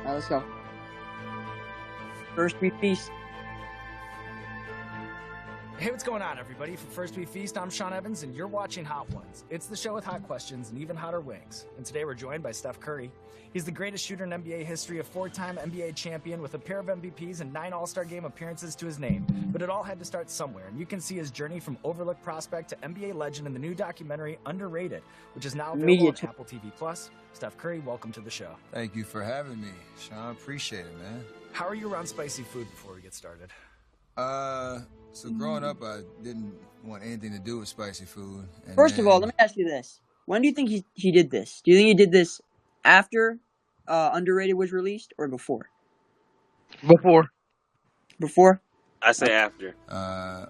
All right, let's go. First we feast. Hey, what's going on, everybody? For First We Feast, I'm Sean Evans, and you're watching Hot Ones. It's the show with hot questions and even hotter wings. And today we're joined by Steph Curry. He's the greatest shooter in NBA history, a four-time NBA champion with a pair of MVPs and 9 All-Star Game appearances to his name. But it all had to start somewhere, and you can see his journey from overlooked prospect to NBA legend in the new documentary Underrated, which is now available on Apple TV+. Steph Curry, welcome to the show. Thank you for having me, Sean. Appreciate it, man. How are you around spicy food before we get started? So growing up, I didn't want anything to do with spicy food. And First of all, let me ask you this. When do you think he did this? Do you think he did this after Underrated was released or before? Before. Before? I say after.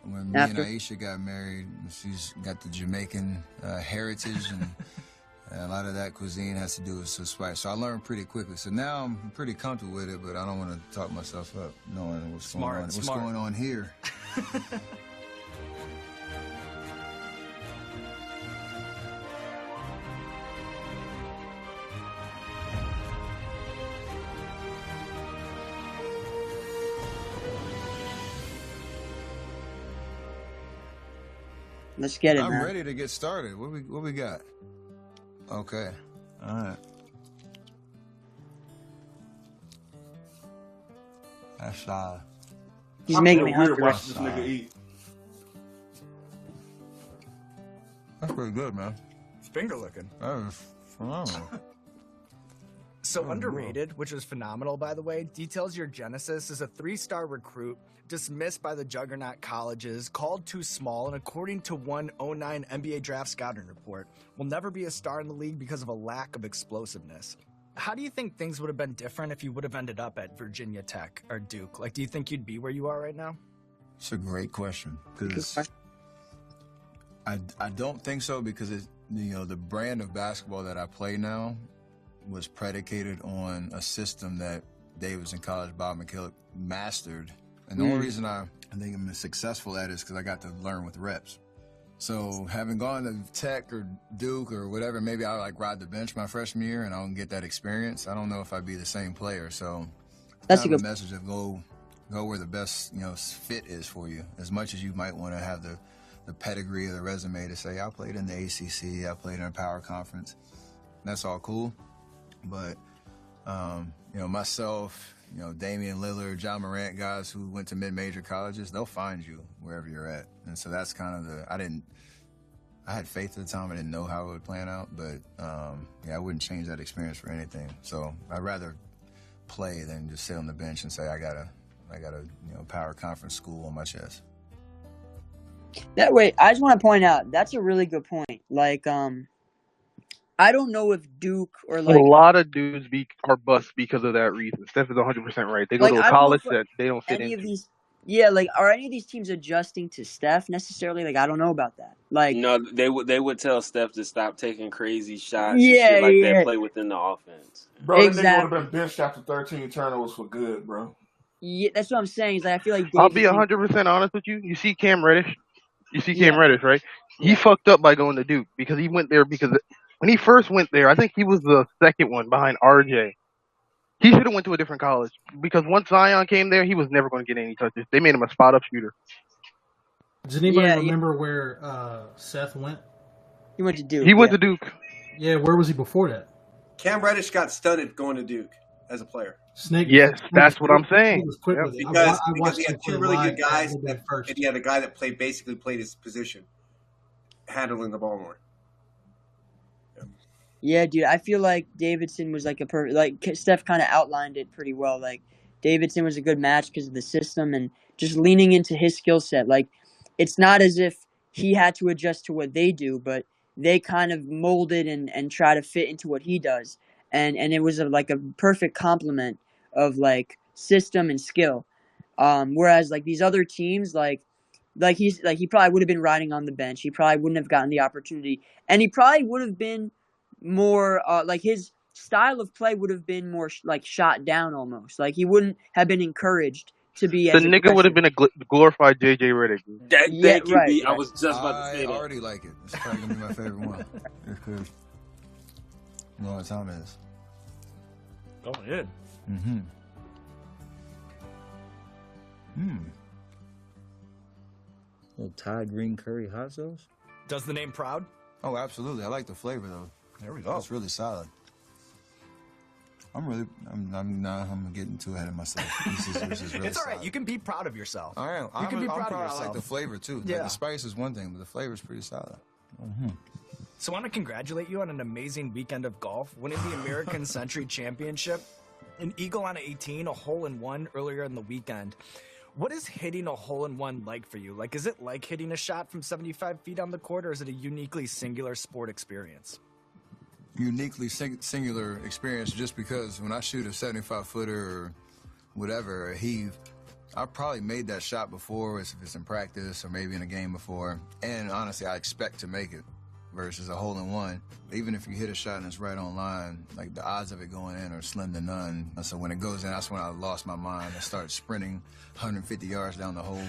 When me and Aisha got married, she's got the Jamaican heritage, and a lot of that cuisine has to do with some spice. So I learned pretty quickly. So now I'm pretty comfortable with it, but I don't want to talk myself up knowing what's going on here. Let's get it, man. I'm ready to get started. What we got? Okay. All right. That's He's making me hungry. Watch this nigga eat. That's pretty good, man. It's finger licking. That was phenomenal. So Underrated, which was phenomenal, by the way, details your genesis as a 3-star recruit, dismissed by the juggernaut colleges, called too small, and according to one 2009 NBA draft scouting report, will never be a star in the league because of a lack of explosiveness. How do you think things would have been different if you would have ended up at Virginia Tech or Duke? Like, do you think you'd be where you are right now? It's a great question, because I don't think so, because the brand of basketball that I play now was predicated on a system that Davidson College, Bob McKillop mastered. And the only reason I think I'm successful at it is because I got to learn with reps. So having gone to Tech or Duke or whatever, maybe I'll ride the bench my freshman year and I don't get that experience. I don't know if I'd be the same player. So that's kind of a message of go where the best fit is for you. As much as you might want to have the pedigree or the resume to say I played in the ACC, I played in a power conference. That's all cool. But, myself, Damian Lillard, John Morant, guys who went to mid-major colleges, they'll find you wherever you're at. And so that's kind of I had faith at the time. I didn't know how it would plan out, but, I wouldn't change that experience for anything. So I'd rather play than just sit on the bench and say I got a power conference school on my chest. That way, I just want to point out, that's a really good point. I don't know if Duke or a lot of dudes are busts because of that reason. Steph is 100% right. They go to a college that they don't fit into. Are any of these teams adjusting to Steph necessarily? I don't know about that. No, they would tell Steph to stop taking crazy shots and shit like that, play within the offense. Bro, that nigga would have been benched after 13 turnovers for good, bro. Yeah, that's what I'm saying. I feel like I'll be 100% honest with you. You see Cam Reddish? Reddish, right? He fucked up by going to Duke because he went there because when he first went there, I think he was the second one behind RJ. He should have went to a different college because once Zion came there, he was never going to get any touches. They made him a spot-up shooter. Does anybody remember where Seth went? He went to Duke. He went to Duke. Yeah, where was he before that? Cam Reddish got studded going to Duke as a player. That's what I'm saying. He was quick with it. Because he had two really good guys, and he had a guy that basically played his position, handling the ball more. Yeah, dude, I feel like Davidson was a perfect, Steph kind of outlined it pretty well. Davidson was a good match because of the system and just leaning into his skill set. It's not as if he had to adjust to what they do, but they kind of molded and try to fit into what he does. And it was a perfect complement of system and skill. Whereas these other teams, he probably would have been riding on the bench. He probably wouldn't have gotten the opportunity, and he probably would have been more his style of play would have been more shot down almost. He wouldn't have been encouraged to be. The nigga would have been a glorified JJ Redick. Thank you, B. I was just about to say that. I already like it. It's probably gonna be my favorite one. Because you know what time it is. Going in. Mm-hmm. Little Thai green curry hot sauce. Does the name proud? Oh, absolutely. I like the flavor though. There we go. It's really solid. I'm getting too ahead of myself. This is really it's all right. solid. You can be proud of yourself. I am. You can be proud of yourself. I like the flavor too. Yeah. Like, the spice is one thing, but the flavor is pretty solid. Mm-hmm. So I want to congratulate you on an amazing weekend of golf, winning the American Century Championship, an eagle on 18, a hole-in-one earlier in the weekend. What is hitting a hole-in-one like for you? Like, is it like hitting a shot from 75 feet on the court, or is it a uniquely singular sport experience? Uniquely singular experience, just because when I shoot a 75-footer or whatever, a heave, I've probably made that shot before, if it's in practice or maybe in a game before, and honestly, I expect to make it versus a hole-in-one. Even if you hit a shot and it's right on line, like the odds of it going in are slim to none. And so when it goes in, that's when I lost my mind. I started sprinting 150 yards down the hole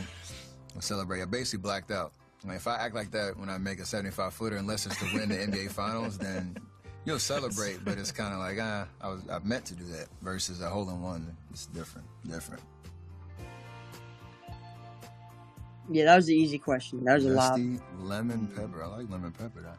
and celebrate. I basically blacked out. Like, if I act like that when I make a 75-footer, unless it's to win the NBA Finals, then you'll celebrate, but it's kind of like, I meant to do that versus a hole-in-one. It's different. Yeah, that was an easy question. That was a lot. Lemon pepper. I like lemon pepper, though.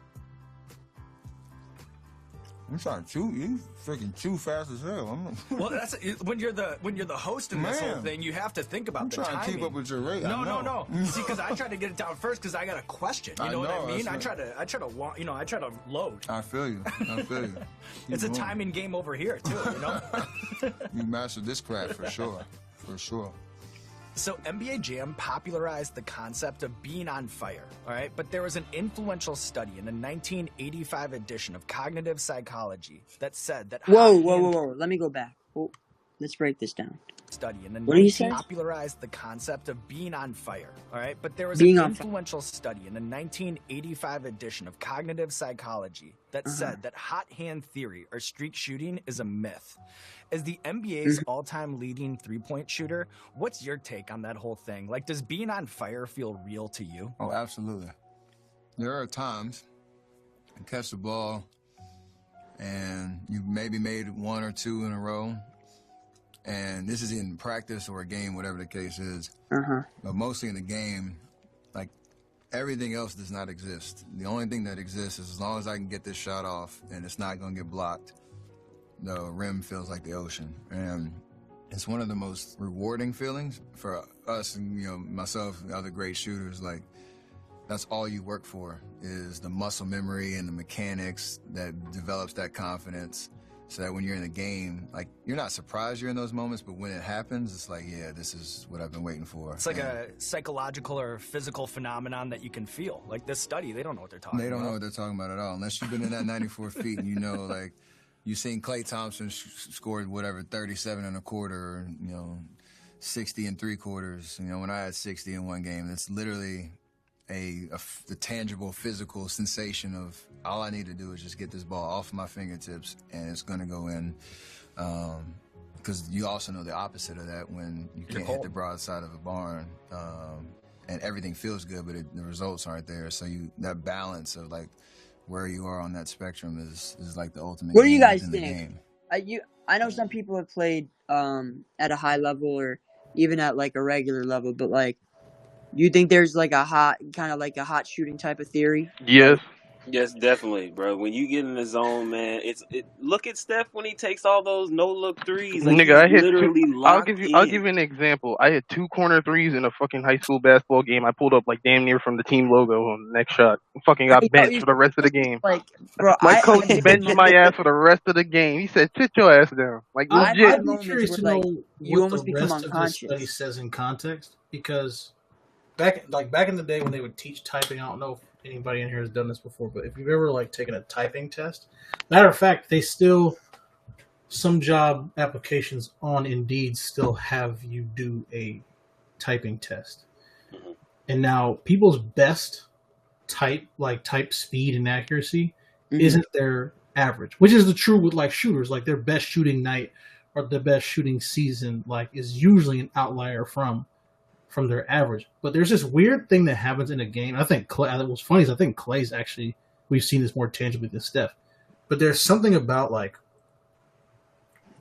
I'm trying to chew. You freaking chew fast as hell. Well, that's when you're the host in this whole thing. You have to think about the timing. I'm trying to keep up with your rate. No. See, because I try to get it down first because I got a question. You know what I mean? I try to load. I feel you. It's a timing game over here too. You know. You mastered this craft for sure. So NBA Jam popularized the concept of being on fire, all right? But there was an influential study in the 1985 edition of Cognitive Psychology that said that... Whoa. Let me go back. Let's break this down. Study in the What did he say? Popularized the concept of being on fire, all right? But there was an influential study in the 1985 edition of Cognitive Psychology that said that hot hand theory or streak shooting is a myth. As the NBA's all-time leading three-point shooter, what's your take on that whole thing? Like, does being on fire feel real to you? Oh, absolutely. There are times you catch the ball and you maybe made one or two in a row, and this is in practice or a game, whatever the case is. But mostly in the game, like, everything else does not exist. The only thing that exists is as long as I can get this shot off and it's not going to get blocked, the rim feels like the ocean. And it's one of the most rewarding feelings for us and, myself and other great shooters. Like, that's all you work for is the muscle memory and the mechanics that develops that confidence, so that when you're in the game, like, you're not surprised you're in those moments, but when it happens, it's like, yeah, this is what I've been waiting for. It's like a psychological or physical phenomenon that you can feel. Like this study, they don't know what they're talking about. They don't know what they're talking about at all, unless you've been in that 94 feet and like, you've seen Klay Thompson scored, 37 and a quarter, 60 and three quarters. When I had 60 in one game, it's literally the tangible physical sensation of all I need to do is just get this ball off my fingertips and it's going to go in. Because you also know the opposite of that when you can't hit the broadside of a barn and everything feels good, but the results aren't there. So that balance of like where you are on that spectrum is like the ultimate. What do you guys think? I know some people have played at a high level or even at like a regular level, but like, you think there's like a hot shooting type of theory? Yes. Yes, definitely, bro. When you get in the zone, man, look at Steph when he takes all those no-look threes. Like, nigga, I hit literally I'll give you an example. I hit 2 corner threes in a fucking high school basketball game. I pulled up like damn near from the team logo on the next shot. Fucking got benched for the rest of the game. Like, bro, my coach benched my ass for the rest of the game. He said, "Sit your ass down." Like, legit. I'm curious to know you what almost the become rest unconscious. of the study says in context, because back in the day when they would teach typing, I don't know if anybody in here has done this before, but if you've ever like taken a typing test, matter of fact, some job applications on Indeed still have you do a typing test. And now people's best type speed and accuracy isn't their average, which is the true with like shooters. Like their best shooting night or the best shooting season like is usually an outlier from their average. But there's this weird thing that happens in a game. I think what's funny is I think Klay's actually, we've seen this more tangibly than Steph. But there's something about like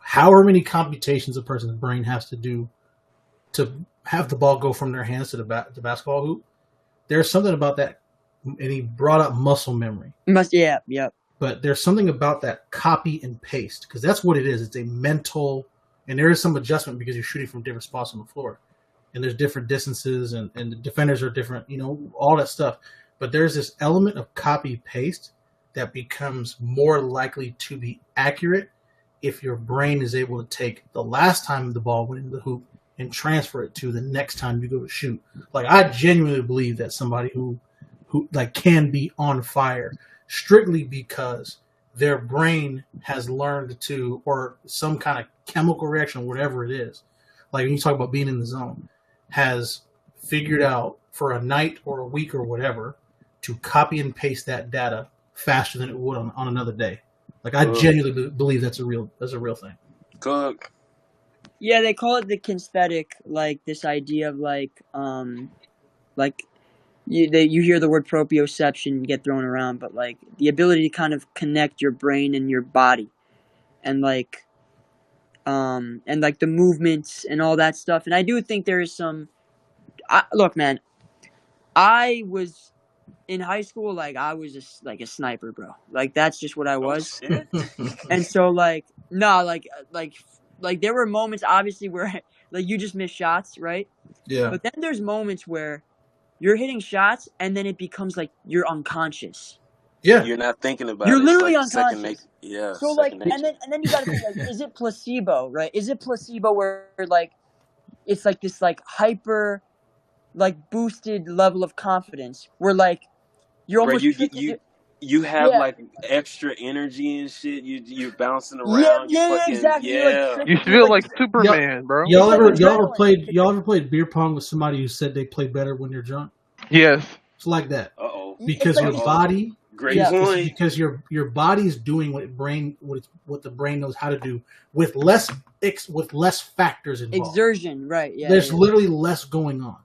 however many computations a person's brain has to do to have the ball go from their hands to the basketball hoop. There's something about that, and he brought up muscle memory. Yep. But there's something about that copy and paste, because that's what it is. It's a mental, and there is some adjustment because you're shooting from different spots on the floor, and there's different distances, and the defenders are different, all that stuff. But there's this element of copy paste that becomes more likely to be accurate if your brain is able to take the last time the ball went into the hoop and transfer it to the next time you go to shoot. Like, I genuinely believe that somebody who like can be on fire strictly because their brain has learned to, or some kind of chemical reaction, whatever it is. Like when you talk about being in the zone, has figured out for a night or a week or whatever to copy and paste that data faster than it would on another day. Like, I genuinely believe that's a real thing. Cook. Yeah, they call it the kinesthetic, like this idea of you hear the word proprioception get thrown around, but like the ability to kind of connect your brain and your body, and the movements and all that stuff. And I do think there is some. Look, man, I was in high school, like I was just like a sniper, bro. Like that's just what I was. And so like there were moments obviously where like you just miss shots, right? Yeah. But then there's moments where you're hitting shots and then it becomes like you're unconscious. Yeah. You're not thinking about you're it. Literally it's like unconscious. Yeah. So like and then you gotta think like, is it placebo, right? Is it placebo where like it's like this like hyper like boosted level of confidence where like you're almost you have like extra energy and shit. You're bouncing around. Exactly. Yeah. You feel like Superman, bro. Y'all ever played beer pong with somebody who said they play better when you're drunk? Yes. It's like that. Because your body. Great point. Because your body's doing what the brain knows how to do with less factors involved. Exertion, right? Yeah. There's literally less going on.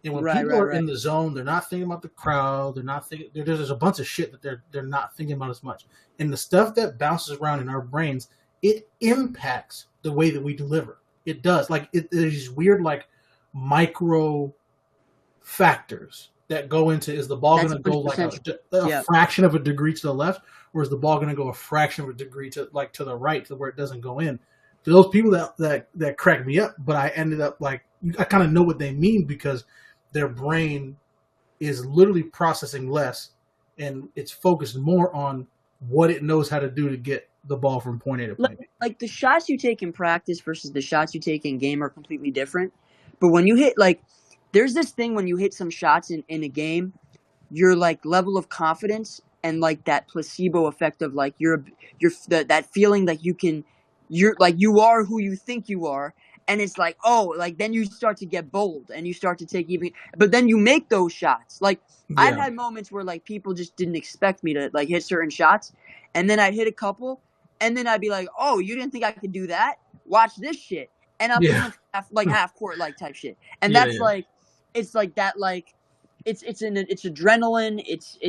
And when people are in right. the zone, they're not thinking about the crowd. They're not thinking. There's a bunch of shit that they're not thinking about as much. And the stuff that bounces around in our brains, it impacts the way that we deliver. It does. Like there's these weird like micro factors that go into, is the ball going to go like a fraction of a degree to the left, or is the ball going to go a fraction of a degree to the right, to where it doesn't go in? To those people that crack me up, but I ended up like, I kind of know what they mean, because their brain is literally processing less, and it's focused more on what it knows how to do to get the ball from point A to point B. Like the shots you take in practice versus the shots you take in game are completely different. But when you hit, like, there's this thing when you hit some shots in a game, your like level of confidence and like that placebo effect of like that feeling like you are who you think you are. And it's like, then you start to get bold and you start to take but then you make those shots. Like, I've had moments where like people just didn't expect me to like hit certain shots, and then I'd hit a couple, and then I'd be like, oh, you didn't think I could do that? Watch this shit. And I'm half court like type shit. And that's like, it's like that, like, it's adrenaline.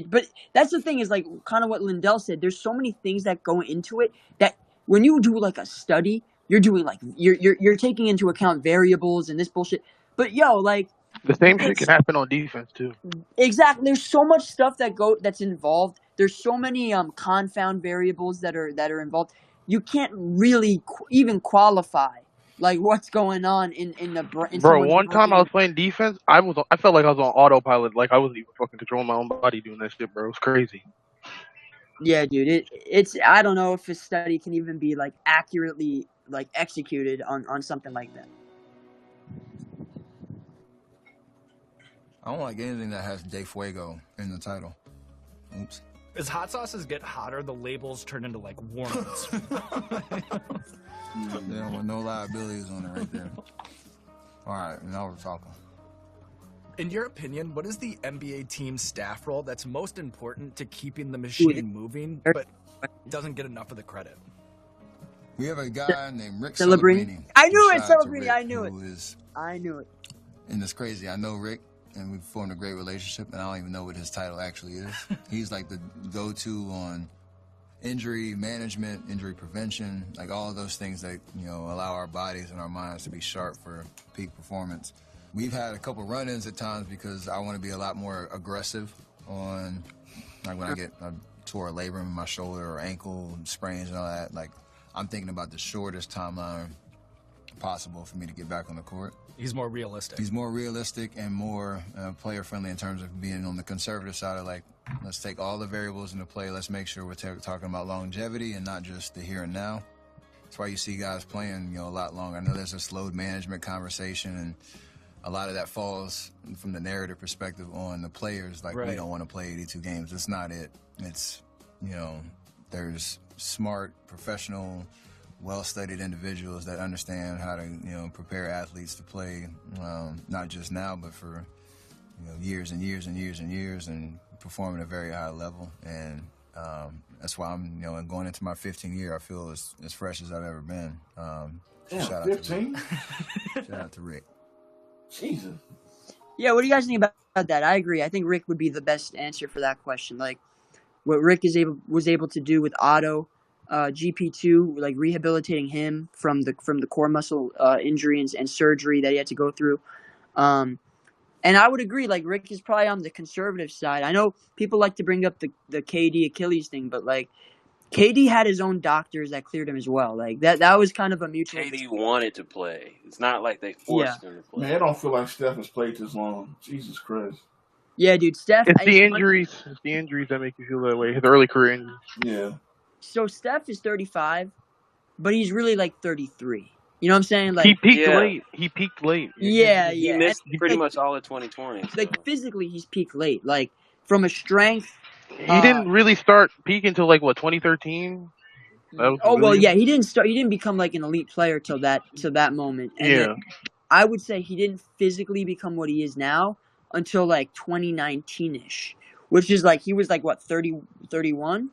But that's the thing, is like kind of what Lindell said. There's so many things that go into it that when you do like a study, you're doing like you're taking into account variables and this bullshit. But like the same shit can happen on defense too. Exactly. There's so much stuff that's involved. There's so many confound variables that are involved. You can't really even qualify like what's going on in the brain. Bro, one time I was playing defense, I felt like I was on autopilot, like I wasn't even fucking controlling my own body doing that shit, bro. It was crazy. Yeah, dude. It's I don't know if a study can even be like accurately like executed on something like that. I don't like anything that has De Fuego in the title. Oops. As hot sauces get hotter, the labels turn into like warnings. They don't want no liabilities on it right there. All right, now we're talking. In your opinion, what is the NBA team staff role that's most important to keeping the machine moving, but doesn't get enough of the credit? We have a guy named Rick Celebrini. I knew it, Celebrini. I knew it. And it's crazy. I know Rick, and we've formed a great relationship, and I don't even know what his title actually is. He's like the go-to on injury management, injury prevention, like all of those things that, allow our bodies and our minds to be sharp for peak performance. We've had a couple run-ins at times because I want to be a lot more aggressive on, like when I tore a labrum in my shoulder or ankle sprains and all that. Like, I'm thinking about the shortest timeline possible for me to get back on the court. He's more realistic. He's more realistic and more player-friendly in terms of being on the conservative side of, like, let's take all the variables into play. Let's make sure we're talking about longevity and not just the here and now. That's why you see guys playing, a lot longer. I know there's this load management conversation, and a lot of that falls from the narrative perspective on the players. Like, we don't want to play 82 games. That's not it. It's, there's smart, professional, well-studied individuals that understand how to, prepare athletes to play, not just now, but for, years and years and years and years, and perform at a very high level. And that's why I'm, going into my 15th year, I feel as fresh as I've ever been. Shout out 15? Shout out to Rick. Jesus. Yeah, what do you guys think about that? I agree. I think Rick would be the best answer for that question. Like, what Rick was able to do with Otto, GP2, like rehabilitating him from the core muscle injury and surgery that he had to go through. And I would agree, like, Rick is probably on the conservative side. I know people like to bring up the KD Achilles thing, but, like, KD had his own doctors that cleared him as well. Like, that was kind of a mutual. KD wanted to play. It's not like they forced him to play. Man, I don't feel like Steph has played this long. Jesus Christ. Yeah, dude, Steph. It's the injuries. It's the injuries that make you feel that way. His early career injuries. Yeah. So Steph is 35, but he's really like 33. You know what I'm saying? Like, he peaked late. He peaked late. Yeah, He missed pretty much all of 2020. So. Like, physically, he's peaked late. Like, from a strength. He didn't really start peaking until, like, what, 2013? He didn't become like an elite player till that moment. And then I would say he didn't physically become what he is now until like 2019ish, which is like he was like what 30, 31,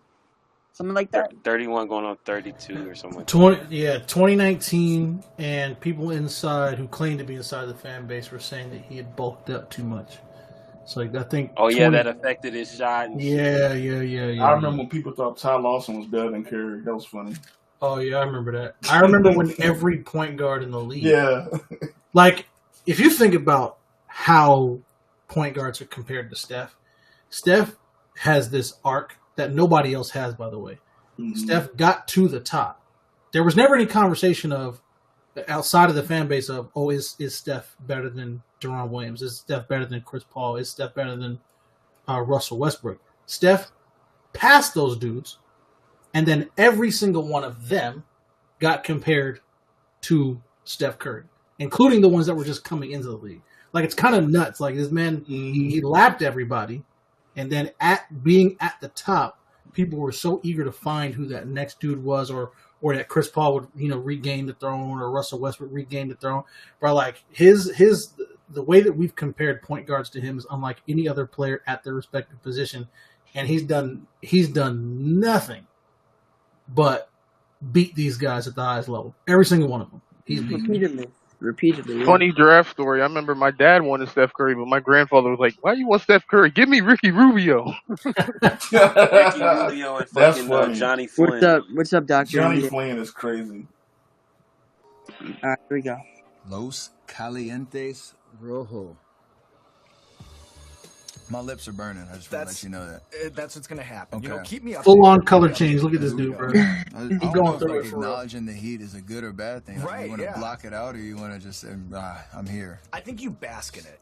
something like that. 31 going on 32 or something. 2019, and people inside who claimed to be inside the fan base were saying that he had bulked up too much. So I think. Oh yeah, that affected his shot. Yeah. I remember when people thought Ty Lawson was better than Curry. That was funny. Oh yeah, I remember that. I remember when every point guard in the league. Yeah. Like, if you think about how point guards are compared to Steph has this arc that nobody else has. By the way, Steph got to the top. There was never any conversation of outside of the fan base of, oh, is Steph better than Deron Williams? Is Steph better than Chris Paul? Is Steph better than Russell Westbrook? Steph passed those dudes, and then every single one of them got compared to Steph Curry, including the ones that were just coming into the league. Like, it's kind of nuts. Like, this man, he lapped everybody, and then being at the top, people were so eager to find who that next dude was, or that Chris Paul would, regain the throne, or Russell Westbrook regain the throne. But like the way that we've compared point guards to him is unlike any other player at their respective position, and he's done nothing but beat these guys at the highest level. Every single one of them. He's Repeatedly. Funny draft story. I remember my dad wanted Steph Curry, but my grandfather was like, "Why do you want Steph Curry? Give me Ricky Rubio." Ricky Rubio and fucking Johnny Flynn. What's up, Doctor? Johnny Flynn is crazy. All right, here we go. Los Calientes Rojo. My lips are burning. I just want to let you know that. That's what's going to happen. Okay. Keep me up. Full on color change. Look at this dude, bro. He's going through it. Acknowledging the heat is a good or bad thing. Right, you want to block it out, or you want to just say, I'm here. I think you bask in it,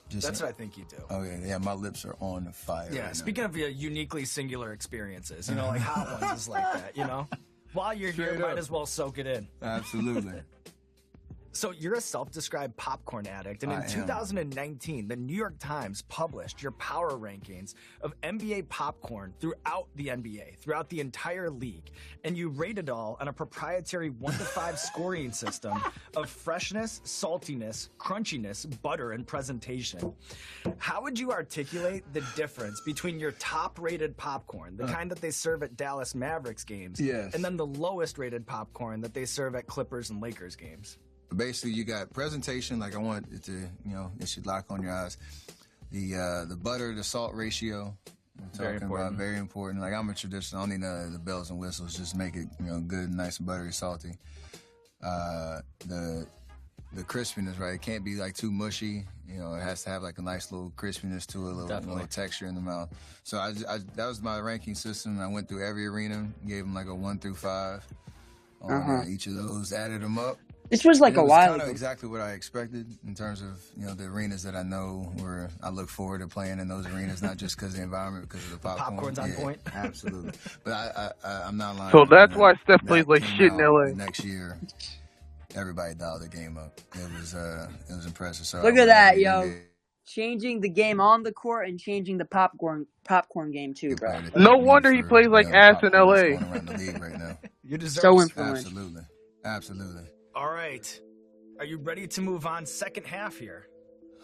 That's what I think you do. Okay, yeah, my lips are on fire. Yeah, speaking of uniquely singular experiences, like Hot Ones is like that, While you're here, might as well soak it in. Absolutely. So you're a self-described popcorn addict, and in 2019, the New York Times published your power rankings of NBA popcorn throughout the NBA, throughout the entire league, and you rated all on a proprietary 1 to 5 scoring system of freshness, saltiness, crunchiness, butter, and presentation. How would you articulate the difference between your top-rated popcorn, the kind that they serve at Dallas Mavericks games, and then the lowest-rated popcorn that they serve at Clippers and Lakers games? Basically, you got presentation, like I want it to, it should lock on your eyes. The butter, the salt ratio, We're talking about very important. Like, I'm a traditional. I don't need none of the bells and whistles. Just make it, good, nice and buttery, salty. The crispiness, right? It can't be like too mushy. It has to have like a nice little crispiness to it, a little texture in the mouth. So that was my ranking system. I went through every arena, gave them like a 1 through 5 on each of those, added them up. This was like a while ago. Exactly what I expected in terms of the arenas that I know where I look forward to playing in those arenas, not just because of the environment, because of the popcorn. Popcorn's on point. Absolutely. But I'm not lying. So that's why Steph plays like shit in LA. Next year, everybody dialed their game up. It was impressive. So look at that, yo. Changing the game on the court and changing the popcorn game too, bro. No wonder he plays like ass in LA. Around the league right now. You deserve so influential. Absolutely. All right. Are you ready to move on? Second half here.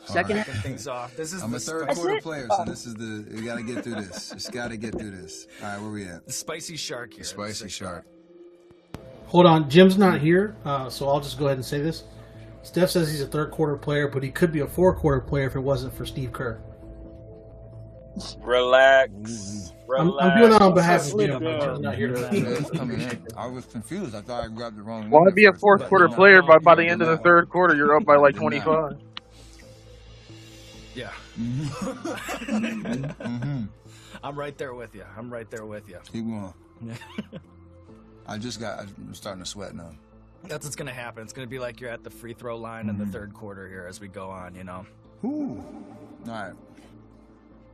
Second half. Things off. I'm a third quarter player, so we got to get through this. Just got to get through this. All right, where we at? The spicy shark here. The spicy shark. Hold on, Jim's not here, so I'll just go ahead and say this. Steph says he's a third quarter player, but he could be a 4 quarter player if it wasn't for Steve Kerr. Relax. I'm doing that on behalf of Jim, but Jim's not here to I was confused. I thought I grabbed the wrong one. Why be a 4th quarter player by the end of the 3rd quarter you're up by like 25? Yeah. I'm right there with you. Keep going. I'm starting to sweat now. That's what's going to happen. It's going to be like you're at the free throw line in the 3rd quarter here as we go on, Ooh. All right.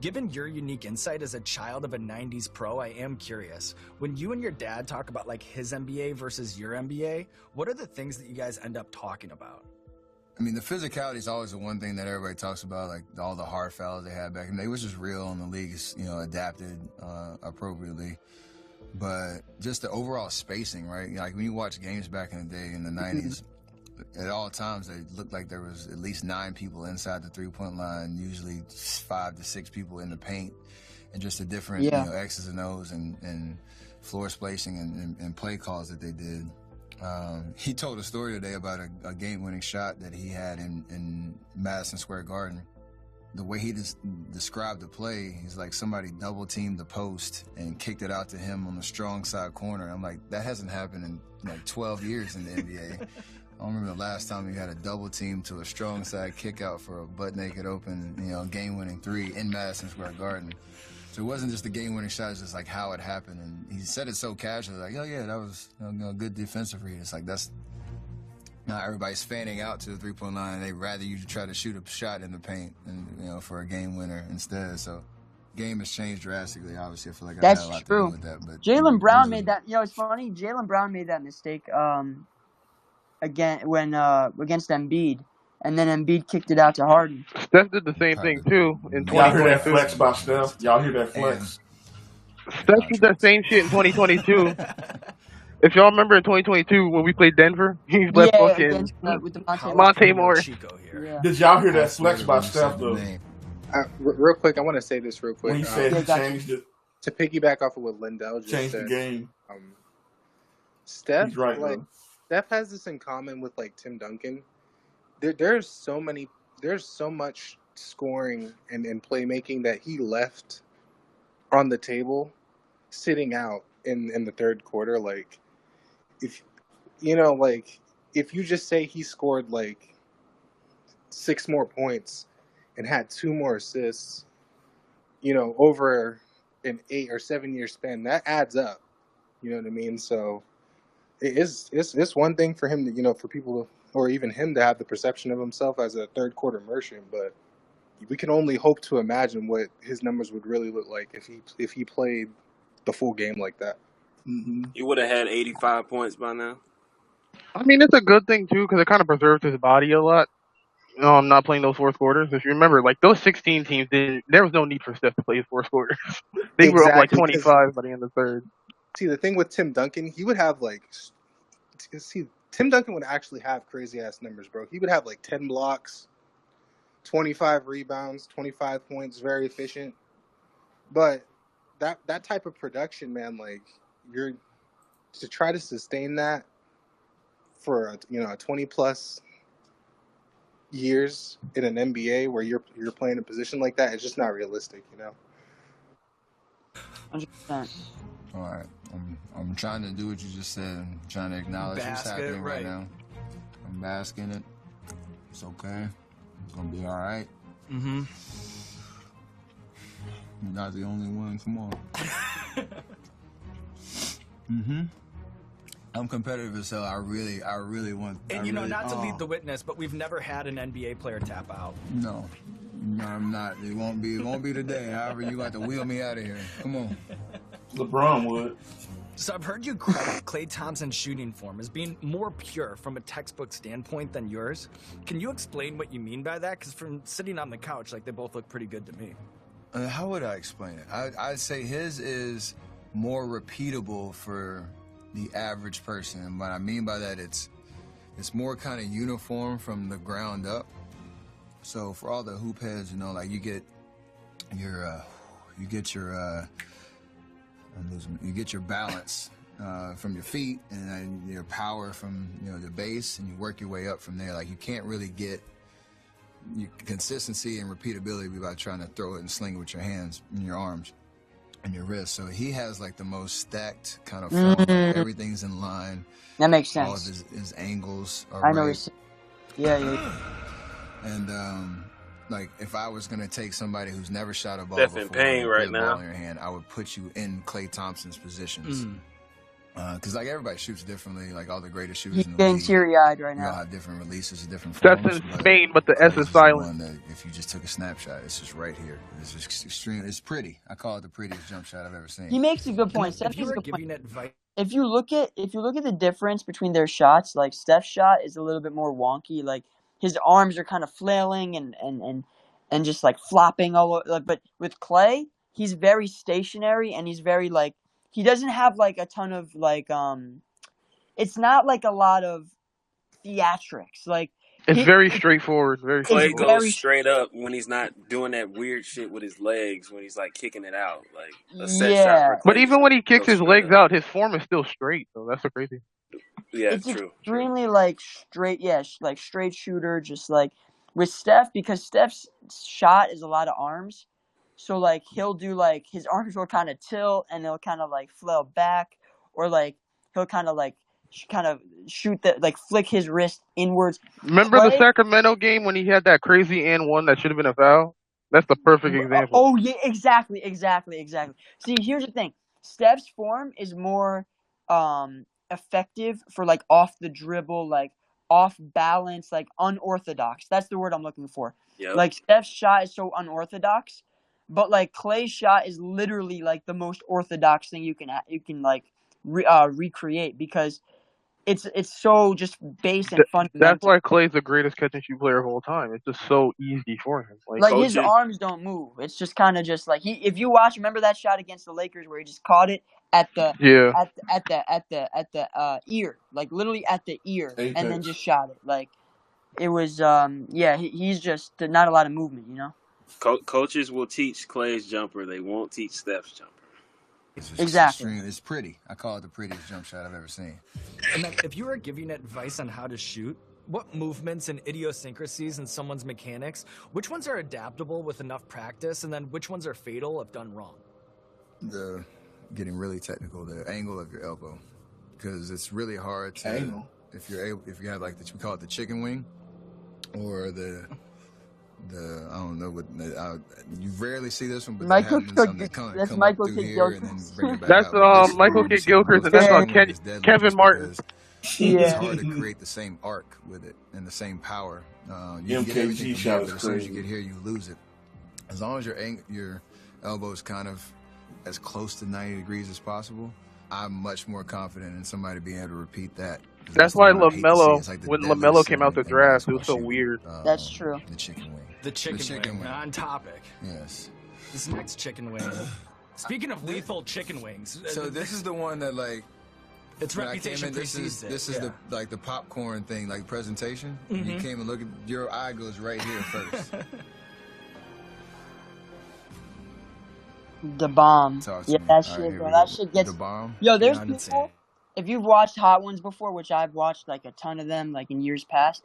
Given your unique insight as a child of a 90s pro, I am curious. When you and your dad talk about like his NBA versus your NBA, what are the things that you guys end up talking about? I mean, the physicality is always the one thing that everybody talks about, like all the hard fouls they had back in the day. It was just real, and the league is, adapted appropriately. But just the overall spacing, right? Like when you watch games back in the day in the 90s, at all times they looked like there was at least 9 people inside the 3-point line, usually 5 to 6 people in the paint, and just the different X's and O's and floor spacing and play calls that they did. He told a story today about a game-winning shot that he had in Madison Square Garden. The way he described the play, he's like somebody double-teamed the post and kicked it out to him on the strong side corner. I'm like, that hasn't happened in like 12 years in the NBA. I don't remember the last time you had a double team to a strong side kick out for a butt naked open, game-winning 3 in Madison Square Garden. So it wasn't just the game-winning shot; it's just like how it happened. And he said it so casually, like, "Oh yeah, that was a good defensive read." It's like that's not everybody's fanning out to the 3-point line. And they'd rather you try to shoot a shot in the paint, and for a game winner instead. So game has changed drastically. Obviously, I feel like I had a lot to do with that. But Jaylen Brown made that. It's funny. Jaylen Brown made that mistake. Again against Embiid, and then Embiid kicked it out to Harden. Steph did the same thing too in 2022. Y'all hear that flex by Steph? Y'all hear that flex? Steph did that same shit in 2022. If y'all remember in 2022 when we played Denver, he left fucking with the Monte Morris. Yeah. Did y'all hear that flex by Steph though? Real quick, I want to say this real quick. When he said he changed it to piggyback off of what Lindell just changed said. The game. Steph, he's right, Steph has this in common with like Tim Duncan. There's so much scoring and playmaking that he left on the table, sitting out in the 3rd quarter. Like, if you just say he scored like 6 more points and had 2 more assists, over an 8 or 7 year span, that adds up. You know what I mean? So. It's one thing for him to, for people, or even him to have the perception of himself as a 3rd quarter merchant, but we can only hope to imagine what his numbers would really look like if he played the full game like that. Mm-hmm. He would have had 85 points by now. I mean, it's a good thing too because it kind of preserved his body a lot. Not playing those 4th quarters. If you remember, like those 16 teams, there was no need for Steph to play his 4th quarters. They were up like 25 by the end of the 3rd. See, the thing with Tim Duncan, he would have Tim Duncan would actually have crazy ass numbers, bro. He would have like 10 blocks, 25 rebounds, 25 points, very efficient. But that type of production, man, like you're to try to sustain that for a 20 plus years in an NBA where you're playing a position like that, it's just not realistic, 100%. All right. I'm trying to do what you just said. I'm trying to acknowledge what's happening right now. I'm basking it. It's okay. It's gonna be all right. Mm-hmm. You're not the only one. Come on. Mm-hmm. I'm competitive as hell. I really want. And not to lead the witness, but we've never had an NBA player tap out. No, I'm not. It won't be today. However, you got to wheel me out of here. Come on. LeBron would. So I've heard you credit Klay Thompson's shooting form as being more pure from a textbook standpoint than yours. Can you explain what you mean by that? Because from sitting on the couch, like, they both look pretty good to me. How would I explain it? I'd say his is more repeatable for the average person. And what I mean by that, it's more kind of uniform from the ground up. So for all the hoop heads, like you get your balance from your feet, and then your power from the base, and you work your way up from there. Like, you can't really get your consistency and repeatability by trying to throw it and sling it with your hands and your arms and your wrists. So he has like the most stacked kind of form. Like, everything's in line. That makes sense. All of his angles are I know. right. Yeah. And like, if I was gonna take somebody who's never shot a ball Steph before, in pain and right put a ball now. in your hand, I would put you in Klay Thompson's positions. Because like, everybody shoots differently. Like, all the greatest shooters He's in the getting league, teary-eyed right we all now. have different releases, different That's forms. in Spain, but the S is the silent. one that if you just took a snapshot, it's just right here. It's just extreme. It's pretty. I call it the prettiest jump shot I've ever seen. He makes a good point. If you were giving advice, if you look at the difference between their shots, like, Steph's shot is a little bit more wonky. Like, his arms are kind of flailing and just like flopping all over. But with Klay, he's very stationary, and he's very, like, he doesn't have like a ton of like it's not like a lot of theatrics. Like, It's very straightforward. Klay goes straight up when he's not doing that weird shit with his legs, when he's like kicking it out, like a set shot. For Klay. But even when he kicks his legs out, his form is still straight. So that's so crazy. Yeah, it's true. Extremely like straight, like straight shooter. Just like with Steph, because Steph's shot is a lot of arms, so like he'll do like his arms will kind of tilt and they'll kind of like flail back, or like he'll kind of shoot that, like, flick his wrist inwards. Remember the Sacramento game when he had that crazy and one that should have been a foul? That's the perfect example. Oh yeah, exactly. See, here's the thing: Steph's form is more effective for like off the dribble, like off balance, like unorthodox. That's the word I'm looking for. Yep. Like, Steph's shot is so unorthodox, but like Klay's shot is literally like the most orthodox thing you can like recreate, because it's so just base and fundamental. That's why Klay's the greatest catch and shoot player of all time. It's just so easy for him. Like his arms don't move. It's just kind of just like if you watch, remember that shot against the Lakers where he just caught it at the ear, like literally at the ear, and then just shot it. Like, it was he's just not a lot of movement, Coaches will teach Klay's jumper, they won't teach Steph's jumper. Exactly. It's pretty. I call it the prettiest jump shot I've ever seen. And then, if you were giving advice on how to shoot, what movements and idiosyncrasies in someone's mechanics, which ones are adaptable with enough practice, and then which ones are fatal if done wrong? Getting really technical, the angle of your elbow, because it's really hard to angle. If you have like we call it the chicken wing, or the I don't know what you rarely see this one, but that's Michael K. Gilchrist. That's Michael K. Gilchrist, and that's Kevin Martin. It's hard to create the same arc with it and the same power. You get everything from here, but as soon as you get here, you lose it. As long as your elbow is kind of as close to 90 degrees as possible, I'm much more confident in somebody being able to repeat that. That's why LaMelo, when LaMelo came out the draft, it was so weird. That's true. The chicken wing. The chicken wing. On topic. Yes. This next chicken wing. Speaking of lethal chicken wings. So this is the one that, like, its reputation precedes it. This is the popcorn thing, like, presentation. Mm-hmm. You came and look at your eye goes right here first. The bomb. Yeah, that shit, bro. That shit gets. The bomb. Yo, there's people. If you've watched Hot Ones before, which I've watched like a ton of them, like in years past,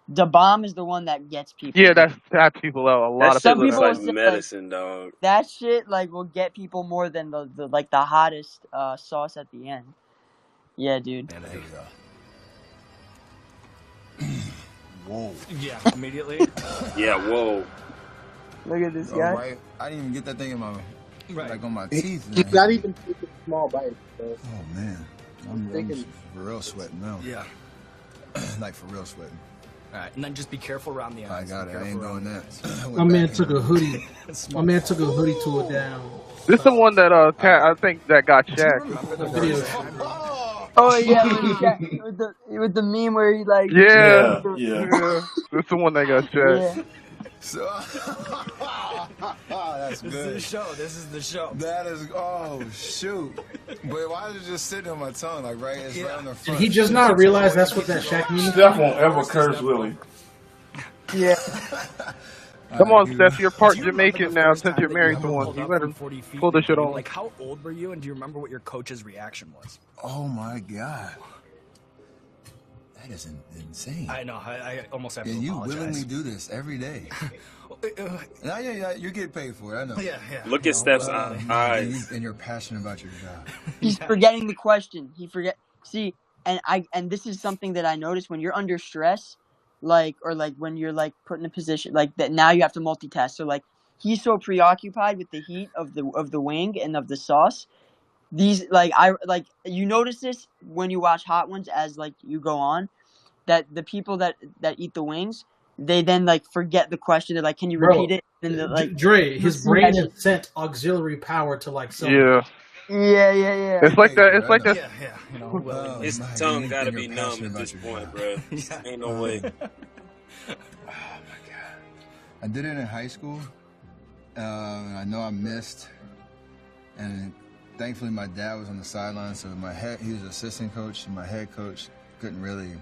The bomb is the one that gets people. Yeah, that taps people out. A lot That of shit Some looks people like will say, medicine, dog. that shit will get people more than the hottest sauce at the end. Yeah, dude. There we go. Whoa. Yeah, immediately. Yeah, whoa. Look at this Oh, guy. right. I didn't even get that thing in my Right. like on my teeth. He's not even taking small bites, bro. Oh man, I'm for real sweating now. Yeah. Like for real sweating. All right, and then just be careful around the ends. I got it. I ain't doing that. My man took a hoodie. My man took a hoodie to it down. This is the one that I think that got Shaq. Oh yeah, with the meme where he like. Yeah. Yeah. This is the one that got Shaq. Yeah. So, that's This good. is the show. This is the show. That is, oh shoot! But why is it just sitting on my tongue, like right? It's right on the Did front. he just not realize that's what that Shaq means? Steph won't ever curse Willie. Yeah. Come on, Steph, you're part Jamaican now since you're married to one. You better pull this shit on. Like, how old were you, and do you remember what your coach's reaction was? Oh my god, that is insane. I know. I almost have to And you apologize. willingly do this every day. Now you get paid for it. I know. Yeah. Look at Steph's eyes. And you're passionate about your job. He's forgetting the question. See, and this is something that I noticed when you're under stress, or when you're put in a position like that. Now you have to multitask. So he's so preoccupied with the heat of the wing and of the sauce. These you notice this when you watch Hot Ones as you go on, that the people that eat the wings, they then forget the question. They're like, "Can you repeat it?" And Dre, his brain has sent auxiliary power to Yeah. Yeah. It's like that. It's like that. Yeah. You know, His tongue gotta be numb at this point, bro. Ain't no way. Oh my god! I did it in high school. I know I missed, and thankfully my dad was on the sideline, so he was assistant coach, and my head coach couldn't really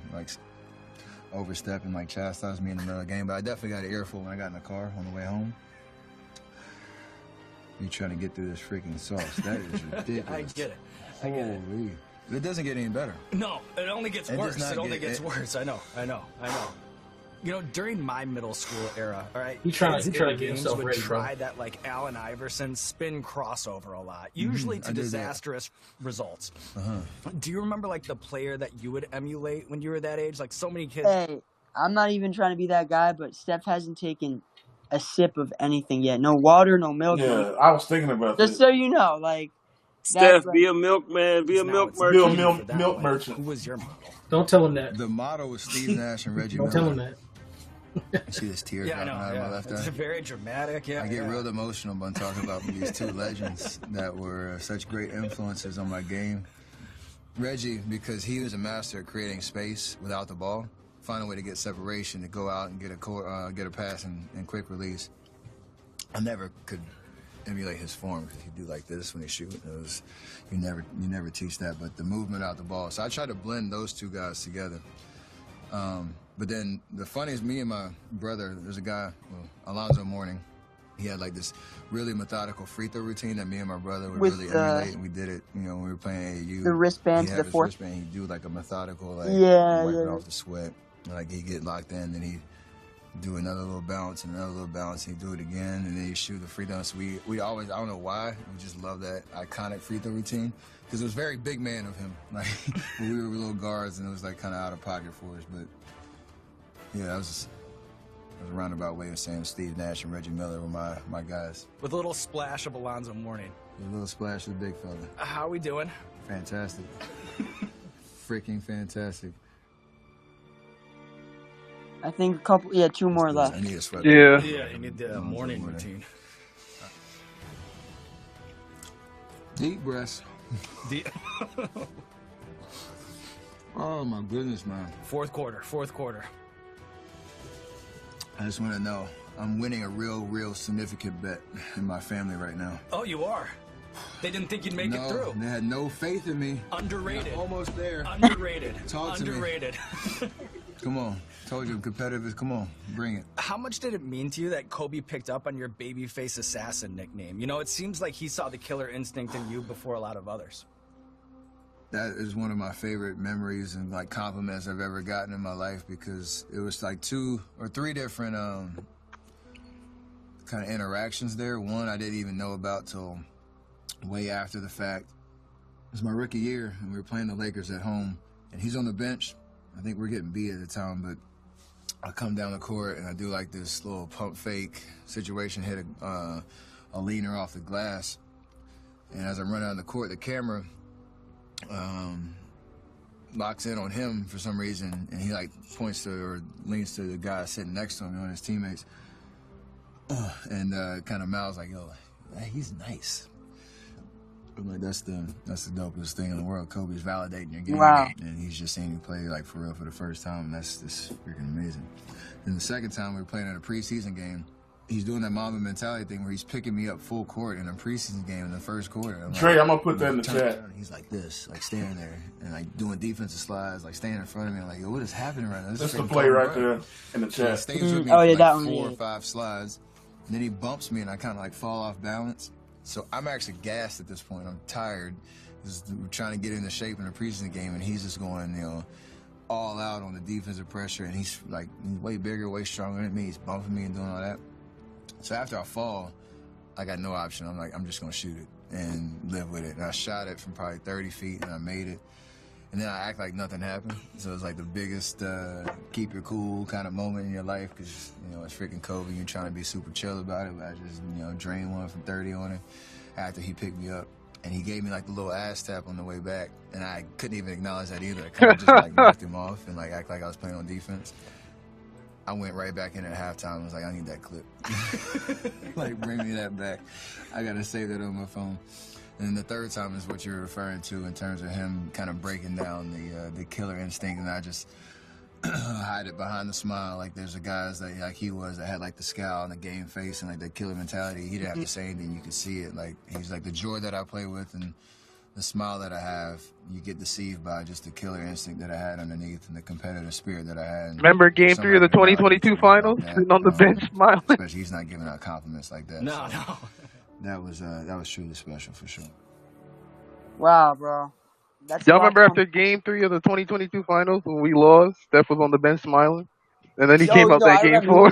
overstep and chastise me in the middle of the game. But I definitely got an earful when I got in the car on the way home. You trying to get through this freaking sauce? That is ridiculous. I get it. Holy. It doesn't get any better. No, it only gets worse. It only gets worse. I know. You know, during my middle school era, all right, he tried to get himself would ready, try that Allen Iverson spin crossover a lot, usually to disastrous results. Do you remember the player that you would emulate when you were that age? So many kids. Hey, I'm not even trying to be that guy, but Steph hasn't taken a sip of anything yet. No water, no milk. Yeah, I was thinking about that. Just so you know, Steph, be a milkman, be a milk merchant. Milk merchant. Who was your model? Don't tell him that. The model was Steve Nash and Reggie. Don't tell him that. You see this tear dropping out of my left eye? It's very dramatic. Yeah, I get real emotional when talking about these two legends that were such great influences on my game. Reggie, because he was a master at creating space without the ball, find a way to get separation, to go out and get a pass and quick release. I never could emulate his form because he'd do like this when he shoot. You never teach that, but the movement out the ball. So I tried to blend those two guys together. But then the funniest, me and my brother, there's a guy, Alonzo Mourning. He had this really methodical free throw routine that me and my brother would really emulate, and we did it, when we were playing AAU. The wristband to the fourth. Wristband, he'd do a methodical, wipe it off the sweat. He'd get locked in, then he'd do another little bounce and another little bounce, and he'd do it again, and then he'd shoot the free throw. So we always, I don't know why, we just love that iconic free throw routine, because it was very big man of him. When we were little guards, and it was kind of out of pocket for us, but yeah, that was a roundabout way of saying Steve Nash and Reggie Miller were my guys. With a little splash of Alonzo Mourning. A little splash of the big fella. How are we doing? Fantastic. Freaking fantastic. I think two more left. I need a sweat. Yeah. Yeah, you need the morning routine. Deep breaths. Oh my goodness, man. Fourth quarter. I just want to know, I'm winning a real significant bet in my family right now. Oh, you are? They didn't think you'd make it through. They had no faith in me. Underrated. Almost there. Underrated. Talk to Underrated. me. Come on. Told you I'm competitive. Come on. Bring it. How much did it mean to you that Kobe picked up on your babyface assassin nickname? It seems like he saw the killer instinct in you before a lot of others. that is one of my favorite memories and like compliments I've ever gotten in my life, because it was like 2 or 3 different kind of interactions there. One I didn't even know about till way after the fact. It was my rookie year, and we were playing the Lakers at home, and he's on the bench. I think we're getting beat at the time, but I come down the court and I do like this little pump fake situation, hit a leaner off the glass. And as I'm running on the court, the camera locks in on him for some reason, and he like points to or leans to the guy sitting next to him, one of his teammates, and kind of mouths like, "Yo, hey, he's nice." I'm like, that's the dopest thing in the world. Kobe's validating your game, Wow. and he's just seeing you play like for real for the first time. And that's freaking amazing. And the second time we were playing in a preseason game, he's doing that Mamba mentality thing where he's picking me up full court in a preseason game in the first quarter. Trey, I'm gonna put that in the chat. He's like this, like standing there and like doing defensive slides, like standing in front of me. I'm like, yo, what is happening right now? That's the play right there in the chat. He stays with me Oh, for yeah, that like one, 4 or yeah. 5 slides, and then he bumps me and I kind of like fall off balance. So I'm actually gassed at this point. I'm tired. We're trying to get into shape in the preseason game, and he's just going, all out on the defensive pressure. And he's way bigger, way stronger than me. He's bumping me and doing all that. So after I fall, I got no option. I'm like, I'm just gonna shoot it and live with it. And I shot it from probably 30 feet, and I made it. And then I act like nothing happened. So it's like the biggest keep your cool kind of moment in your life, because, it's freaking Kobe. You're trying to be super chill about it. But I just, drained one from 30 on it after he picked me up. And he gave me like the little ass tap on the way back. And I couldn't even acknowledge that either. I kind of just like knocked him off and like act like I was playing on defense. I went right back in at halftime. I was like, I need that clip. Like, bring me that back. I got to save that on my phone. And then the third time is what you're referring to in terms of him kind of breaking down the killer instinct, and I just hide it behind the smile. Like there's a guys that like he was that had like the scowl and the game face and like that killer mentality. He didn't have to say anything; you could see it. Like he's like the joy that I play with and the smile that I have. You get deceived by just the killer instinct that I had underneath and the competitive spirit that I had. Remember Game 3 of the 2022 Finals, sitting on the bench smiling. Especially he's not giving out compliments like that. No, so. no. That was truly special for sure. Wow, bro. Y'all remember after Game 3 of the 2022 Finals when we lost, Steph was on the bench smiling, and then he came out that Game 4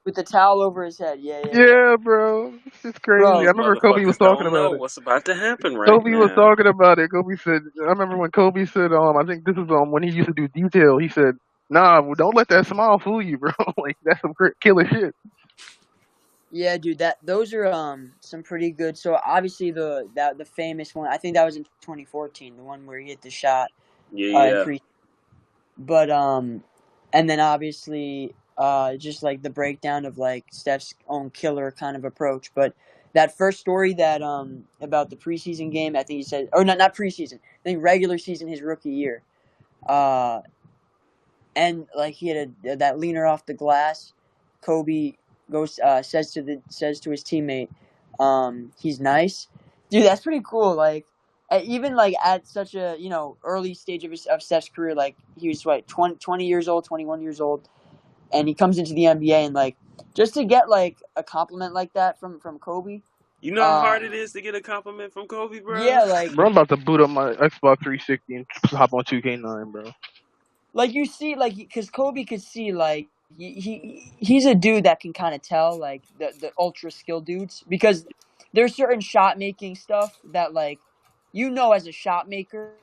with the towel over his head. Yeah. Yeah, bro, it's just crazy. Bro, I remember Kobe was talking about it. What's about to happen right Kobe now. was talking about it. Kobe said, I remember when Kobe said, I think this is when he used to do detail. He said, "Nah, don't let that smile fool you, bro. Like that's some killer shit." Yeah, dude, those are some pretty good. So obviously the famous one, I think that was in 2014, the one where he hit the shot. Yeah. But and then obviously just like the breakdown of like Steph's own killer kind of approach. But that first story that about the preseason game, I think he said, or not preseason, I think regular season his rookie year. And like he had that leaner off the glass. Kobe goes says to his teammate, he's nice, dude. That's pretty cool. Like even like at such a early stage of Steph's career, like he was 20 years old, 21 years old, and he comes into the NBA and like just to get like a compliment like that from Kobe. You know how hard it is to get a compliment from Kobe, bro? Yeah, like bro, I'm about to boot up my Xbox 360 and hop on 2K9, bro. Like you see, like because Kobe could see like. He's a dude that can kind of tell like the ultra skilled dudes, because there's certain shot making stuff that like as a shot maker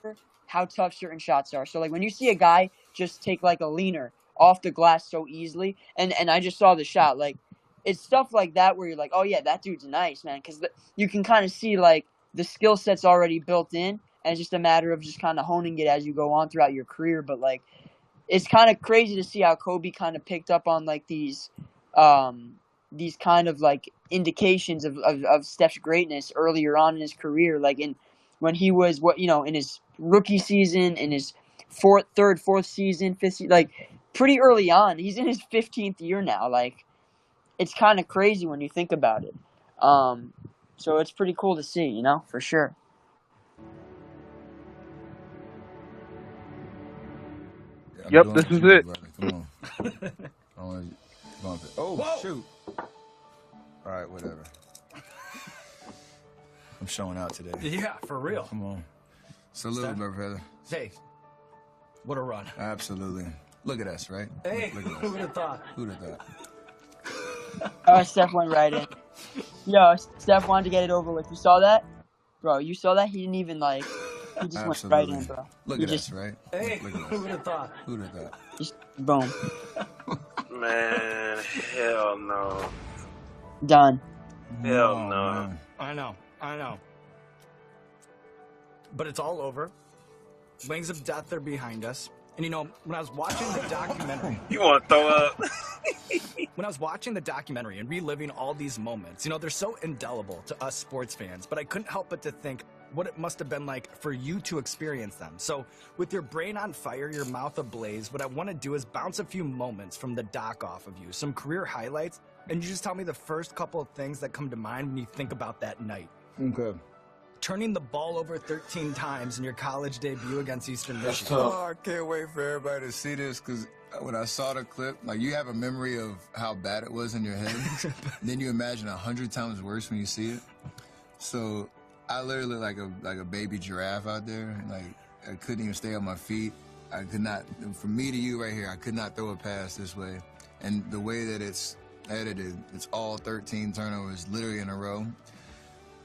how tough certain shots are. So like when you see a guy just take like a leaner off the glass so easily, and I just saw the shot, like it's stuff like that where you're like, oh yeah, that dude's nice, man, because you can kind of see like the skill set's already built in, and it's just a matter of just kind of honing it as you go on throughout your career. But like it's kind of crazy to see how Kobe kind of picked up on like these kind of like indications of Steph's greatness earlier on in his career, like when he was in his rookie season, in his fourth season, fifth season, like pretty early on. He's in his 15th year now. Like it's kind of crazy when you think about it. So it's pretty cool to see, for sure. Yep, this is it. Come on. Oh, whoa. Shoot. All right, whatever. I'm showing out today. Yeah, for real. Come on. Salute, Steph. my brother. Hey, what a run. Absolutely. Look at us, right? Hey, Look at who would have thought? Who'd have thought? Oh, Steph went right in. Yo, Steph wanted to get it over with. You saw that? Bro, you saw that? He didn't even, like, he just went right in, bro. Look at us, right? Hey, Look at us. who would have thought? Who'd have thought? Just boom. Man, hell no. Done. Hell no. Man. I know. But it's all over. Wings of Death are behind us. And you know, when I was watching the documentary... You want to throw up? When I was watching the documentary and reliving all these moments, you know, they're so indelible to us sports fans, but I couldn't help but to think what it must have been like for you to experience them. So with your brain on fire, your mouth ablaze, what I want to do is bounce a few moments from the doc off of you, some career highlights, and you just tell me the first couple of things that come to mind when you think about that night. Okay. Turning the ball over 13 times in your college debut against Eastern Michigan. Oh, I can't wait for everybody to see this, because when I saw the clip, like, you have a memory of how bad it was in your head. Then you imagine 100 times worse when you see it. So I literally like a baby giraffe out there. Like, I couldn't even stay on my feet. I could not, from me to you right here, I could not throw a pass this way. And the way that it's edited, it's all 13 turnovers literally in a row.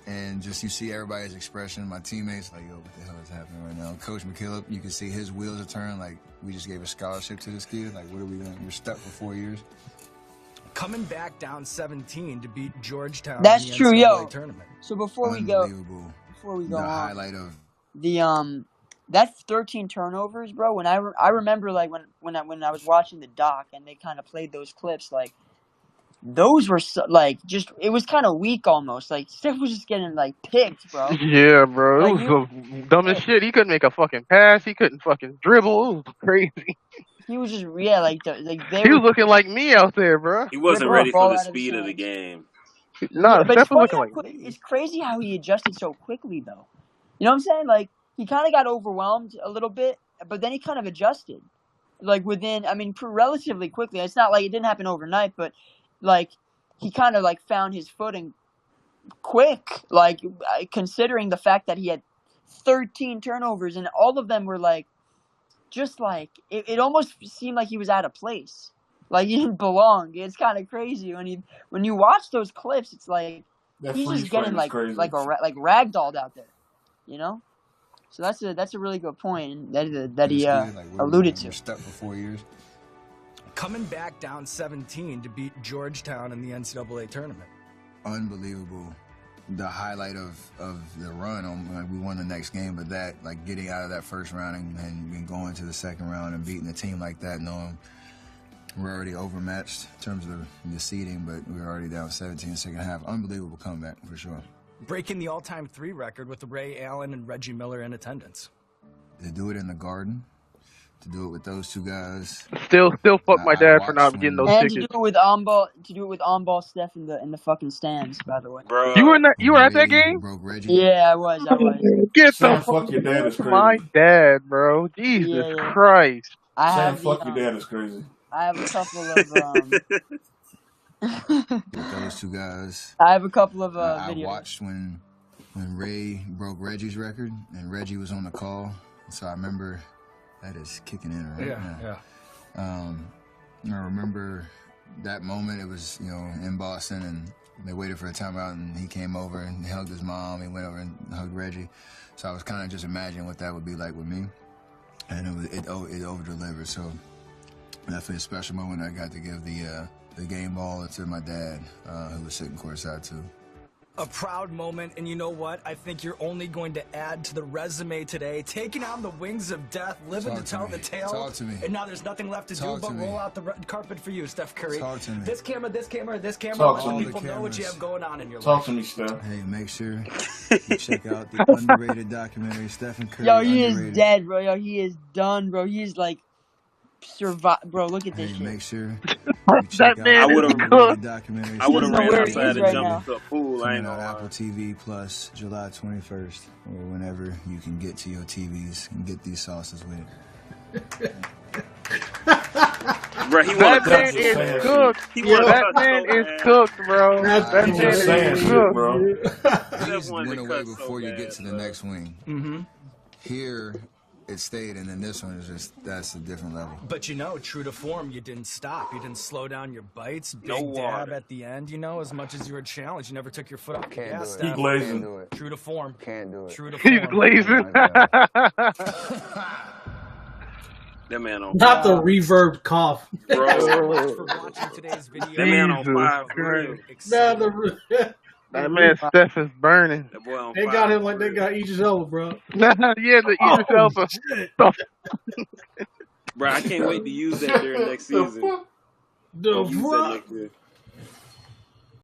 And just you see everybody's expression. My teammates like, yo, what the hell is happening right now? Coach McKillop, you can see his wheels are turning. Like, we just gave a scholarship to this kid. Like, what are we doing? We're stuck for 4 years. Coming back down 17 to beat Georgetown. That's in the true, NCAA yo. Tournament. So before we go The on, highlight of that 13 turnovers, bro. When I remember, like, when I was watching the doc and they kind of played those clips, like, those were just, it was kind of weak almost. Like, Steph was just getting, like, picked, bro. Yeah, bro. Like, It was the dumbest shit. He couldn't make a fucking pass. He couldn't fucking dribble. It was crazy. He was just, yeah, like they He were was looking like me out there, bro. He wasn't ready for the speed of the game. Nah, but Steph it's, was looking like funny it's crazy how he adjusted so quickly, though. You know what I'm saying? Like, he kind of got overwhelmed a little bit, but then he kind of adjusted. Like, within, I mean, relatively quickly. It's not like it didn't happen overnight, but, like, he kind of, like, found his footing quick, like, considering the fact that he had 13 turnovers, and all of them were, like, just, like, it almost seemed like he was out of place. Like, he didn't belong. It's kind of crazy. When you watch those clips, it's like, That he's freeze just getting, frame is like crazy. ragdolled out there, you know? So that's a really good point that he alluded to. We're stuck for 4 years. Coming back down 17 to beat Georgetown in the NCAA tournament. Unbelievable. The highlight of the run, like, we won the next game, but that, like, getting out of that first round and going to the second round and beating a team like that, knowing we're already overmatched in terms of the seeding, but we were already down 17 in the second half. Unbelievable comeback, for sure. Breaking the all-time 3 record with Ray Allen and Reggie Miller in attendance. To do it in the Garden, to do it with those two guys. Still fuck my dad for not getting those and tickets. to do it with on-ball Steph in the fucking stands, by the way. Bro. You were at that game? Broke Reggie. Yeah, I was. Get Saying the fuck your dad is crazy. my dad, bro. Jesus Yeah. Christ. Saying fuck your dad is crazy. I have a couple of With those two guys. I have a couple of I videos. watched when Ray broke Reggie's record and Reggie was on the call, so I remember that is kicking in right now. I remember that moment. It was, you know, in Boston, and they waited for a timeout, and he came over and he hugged his mom. He went over and hugged Reggie. So I was kind of just imagining what that would be like with me, and it over delivered. So definitely a special moment. I got to give the game ball to my dad, who was sitting courtside too. A proud moment, and you know what? I think you're only going to add to the resume today. Taking on the wings of death, living to tell the tale. Talk to me. And now there's nothing left to do but roll out the red carpet for you, Steph Curry. Talk to me. This camera, this camera, this camera. Talk Let to the me. people know what you have going on in your Talk life. to me, Steph. Hey, make sure you check out the underrated documentary, Stephen Curry. Yo, he Underrated. is dead, bro. Yo, he is done, bro. He's like bro. Look at this shit. Make sure That man is cooked. documentary. I would have ran where he outside is and right jumped now. into a pool. I ain't Coming out gonna Apple lie. TV Plus July 21st, or whenever you can get to your TVs and get these sauces with. Bro, he That wanna man touch is it. cooked. He wanna That touch man so is bad. cooked, bro. That's That He's man just saying is shit, cooked. bro. Steph He wanted went to away cut before so you bad, get to the bro. next wing. Mm-hmm. here it stayed, and then this one is just that's a different level. But true to form, you didn't stop. You didn't slow down your bites. Big No water. dab at the end. As much as you were challenged, you never took your foot off the Can't do gas. it. Steph. He glazing. True to form. Can't do it. True to form. He's glazing. That man on Not the fire. reverb cough. Bro. Thanks so much for watching today's video. That man on Jesus fire. For Christ. real. Excited. That man Steph is burning. That boy on They fire. got him like they got Idris Elba, bro. Yeah, the Idris Elba. Bro, I can't wait to use that during next season. The Use that fuck? next year.